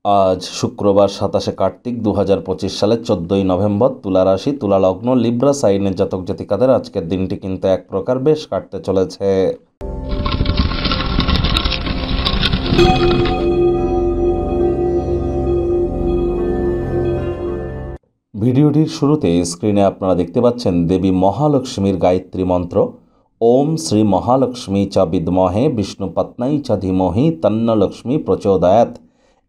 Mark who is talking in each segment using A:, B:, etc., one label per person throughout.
A: আজ শুক্রবার 27 কার্তিক 2025 সালের 14ই নভেম্বর। তুলা রাশি, তুলা লগ্ন, লিব্রা সাইনের জাতক জাতিকাদের আজকের দিনটি কিন্তু এক প্রকার বেশ কাটতে চলেছে। ভিডিওটির শুরুতে স্ক্রিনে আপনারা দেখতে পাচ্ছেন দেবী মহালক্ষ্মীর গায়ত্রী মন্ত্র, ওম শ্রী মহালক্ষ্মী চ বিদ্মহে বিষ্ণুপত্নী চ ধীমহি তন্ন লক্ষ্মী প্রচোদয়াৎ।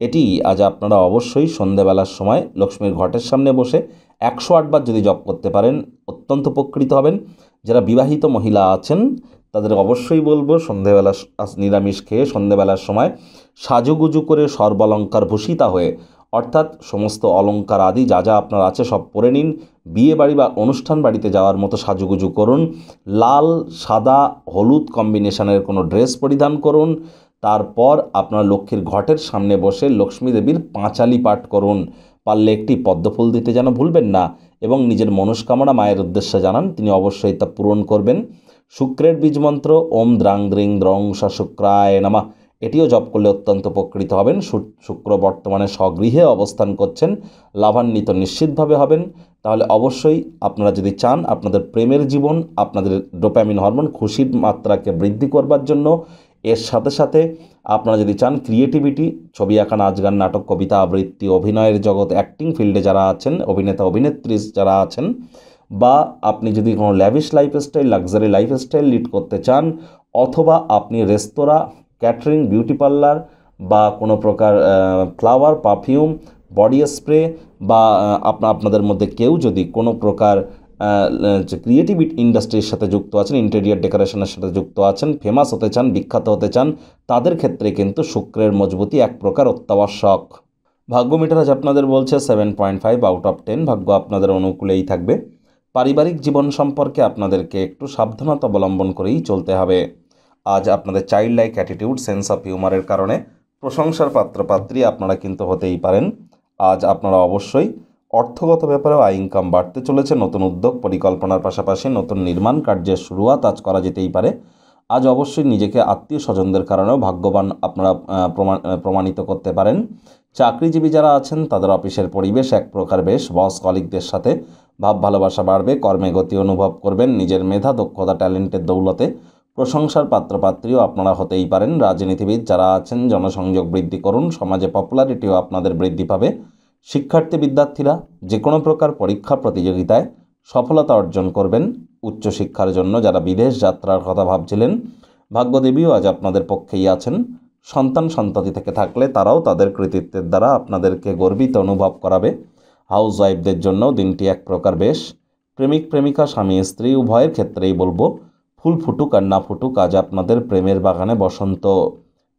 A: এটি আজ আপনারা অবশ্যই সন্ধেবেলার সময় লক্ষ্মীর ঘটের সামনে বসে 108 বার যদি জপ করতে পারেন অত্যন্ত উপকৃত হবেন। যারা বিবাহিত মহিলা আছেন তাদের অবশ্যই বলবো সন্ধেবেলা নিরামিষ খেয়ে সন্ধেবেলার সময় সাজুগুজু করে সর্বালঙ্কার ভূষিতা হয়ে, অর্থাৎ সমস্ত অলঙ্কার আদি যা যা আপনার আছে সব পরে নিন। বিয়ে বাড়ি বা অনুষ্ঠান বাড়িতে যাওয়ার মতো সাজুগুজু করুন। লাল, সাদা, হলুদ কম্বিনেশনের কোনো ড্রেস পরিধান করুন। তারপর আপনার লক্ষ্মীর ঘটের সামনে বসে লক্ষ্মী দেবীর পাঁচালি পাঠ করুন। পারলে একটি পদ্মফুল দিতে যেন ভুলবেন না, এবং নিজের মনস্কামনা মায়ের উদ্দেশ্যে জানান, তিনি অবশ্যই তা পূরণ করবেন। শুক্রের বীজমন্ত্র ওম দ্রাং দ্রিং দ্রং স শুক্রায় নমঃ, এটিও জপ করলে অত্যন্ত উপকৃত হবেন। শুক্র বর্তমানে স্বগৃহে অবস্থান করছেন, লাভান্বিত নিশ্চিতভাবে হবেন। তাহলে অবশ্যই আপনারা যদি চান আপনাদের প্রেমের জীবন, আপনাদের ডোপামিন হরমোন খুশির মাত্রাকে বৃদ্ধি করবার জন্য, এর সাথে সাথে আপনারা যদি চান ক্রিয়েটিভিটি, ছবি আঁকা, নাচ গান, নাটক, কবিতা আবৃত্তি, অভিনয়ের জগৎ, অ্যাক্টিং ফিল্ডে যারা আছেন, অভিনেতা অভিনেত্রী যারা আছেন, বা আপনি যদি কোনো lavish lifestyle, luxury lifestyle lead করতে চান, অথবা আপনি রেস্তোরাঁ, ক্যাটারিং, বিউটি পার্লার বা কোনো প্রকার ফ্লাওয়ার, পারফিউম, বডি স্প্রে, বা আপনাদের মধ্যে কেউ যদি কোনো প্রকার ক্রিয়েটিভ ইন্ডাস্ট্রির সাথে যুক্ত আছেন, ইন্টেরিয়ার ডেকোরেশনের সাথে যুক্ত আছেন, ফেমাস হতে চান, বিখ্যাত হতে চান, তাদের ক্ষেত্রে কিন্তু শুক্রের মজবুতি এক প্রকার অত্যাবশ্যক। ভাগ্য মিটার আজ আপনাদের বলছে 7.5 আউট অফ 10। ভাগ্য আপনাদের অনুকূলেই থাকবে। পারিবারিক জীবন সম্পর্কে আপনাদেরকে একটু সাবধানতা অবলম্বন করেই চলতে হবে। আজ আপনাদের child like attitude, sense of হিউমারের কারণে প্রশংসার পাত্রপাত্রী আপনারা কিন্তু হতেই পারেন। আজ আপনারা অবশ্যই অর্থগত ব্যাপারেও আয় ইনকাম বাড়তে চলেছে। নতুন উদ্যোগ পরিকল্পনার পাশাপাশি নতুন নির্মাণ কার্যের শুরুয়াত আজ করা যেতেই পারে। আজ অবশ্যই নিজেকে আত্মীয় স্বজনদের কারণেও ভাগ্যবান আপনারা প্রমাণিত করতে পারেন। চাকরিজীবী যারা আছেন তাদের অফিসের পরিবেশ এক প্রকার বেশ, বস কলিগদের সাথে ভাব ভালোবাসা বাড়বে, কর্মে গতি অনুভব করবেন। নিজের মেধা, দক্ষতা, ট্যালেন্টের দৌলতে প্রশংসার পাত্রপাত্রীও আপনারা হতেই পারেন। রাজনীতিবিদ যারা আছেন জনসংযোগ বৃদ্ধি করুন, সমাজে পপুলারিটিও আপনাদের বৃদ্ধি পাবে। শিক্ষার্থী বিদ্যার্থীরা যে কোনো প্রকার পরীক্ষা প্রতিযোগিতায় সফলতা অর্জন করবেন। উচ্চশিক্ষার জন্য যারা বিদেশ যাত্রার কথা ভাবছিলেন, ভাগ্যদেবীও আজ আপনাদের পক্ষেই আছেন। সন্তান সন্ততি থেকে থাকলে তারাও তাদের কৃতিত্বের দ্বারা আপনাদেরকে গর্বিত অনুভব করাবে। হাউস ওয়াইফদের জন্য দিনটি এক প্রকার বেশ। প্রেমিক প্রেমিকা, স্বামী স্ত্রী উভয়ের ক্ষেত্রেই বলবো, ফুল ফুটুক আর না ফুটুক, আজ আপনাদের প্রেমের বাগানে বসন্ত।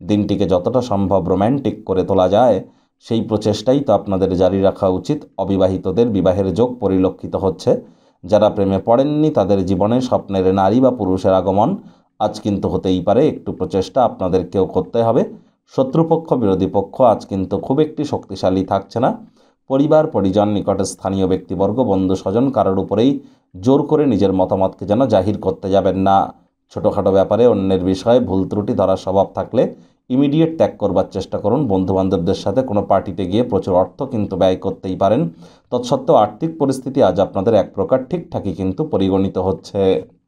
A: দিনটিকে যতটা সম্ভব রোম্যান্টিক করে তোলা যায় সেই প্রচেষ্টাই তো আপনাদের জারি রাখা উচিত। অবিবাহিতদের বিবাহের যোগ পরিলক্ষিত হচ্ছে। যারা প্রেমে পড়েননি তাদের জীবনে স্বপ্নের নারী বা পুরুষের আগমন আজ কিন্তু হতেই পারে। একটু প্রচেষ্টা আপনাদেরকেও করতে হবে। শত্রুপক্ষ, বিরোধী পক্ষ আজ কিন্তু খুব একটি শক্তিশালী থাকছে না। পরিবার, পরিজন, নিকটের স্থানীয় ব্যক্তিবর্গ, বন্ধু স্বজন কারোর উপরেই জোর করে নিজের মতামতকে যেন জাহির করতে যাবেন না। ছোটোখাটো ব্যাপারে অন্যের বিষয়ে ভুল ত্রুটি ধরার স্বভাব থাকলে ইমিডিয়েট ত্যাগ করবার চেষ্টা করুন। বন্ধুবান্ধবদের সাথে কোনো পার্টিতে গিয়ে প্রচুর অর্থ কিন্তু ব্যয় করতেই পারেন। তৎসত্ত্বেও আর্থিক পরিস্থিতি আজ আপনাদের এক প্রকার ঠিকঠাকই কিন্তু পরিগণিত হচ্ছে।